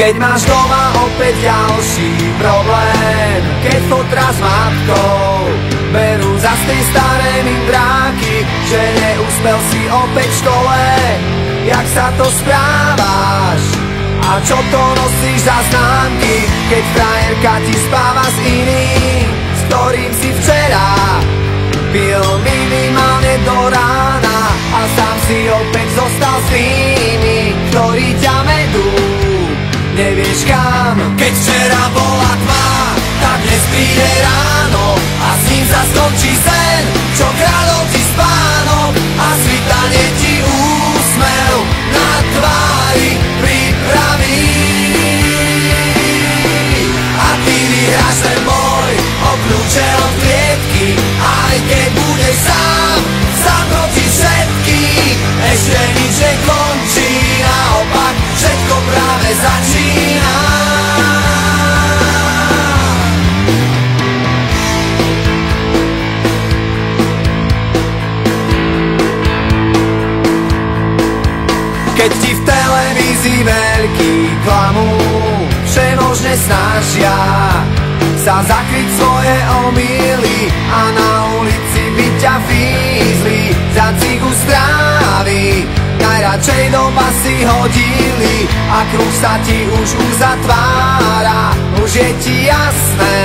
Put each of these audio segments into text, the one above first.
Keď máš doma opäť ďalší problém, keď fotra s matkou berú za z tej staré mindráky, že neúspel si opäť v škole. Jak sa to správaš? A čo to nosíš za známky, keď frajerka ti spáva s iným, s ktorým si včera pil minimálne do rána a sám si opäť zostal s tými, ktorí ťa vedú nevieš kam. Keď včera bola tma, tak dnes príde ráno a s ním sa skončí sen, čo kradol ti spánok a svitanie ti úsmev na tvári pripraví. A ty vyhráš ten boj o kľúče od klietky, aj keď budeš sám, sám proti všetkým. Ešte nič nekončí, naopak všetko práve začína. Keď ti v televízii veľký klamú, všemožne snažia sa zakryť svoje omýly a na ulici by ťa fízli za cigu strávy. Najradšej do basy hodili a kruh sa ti už uzatvára. Už je ti jasné,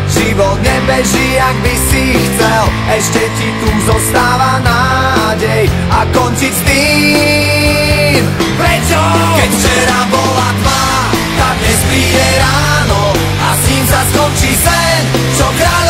život nebeží, jak by si chcel. Ešte ti tu zostáva nádej a končiť s tým. Prečo? Keď včera bola tma, tak dnes príde ráno a s ním sa skončí sen, čo kráľ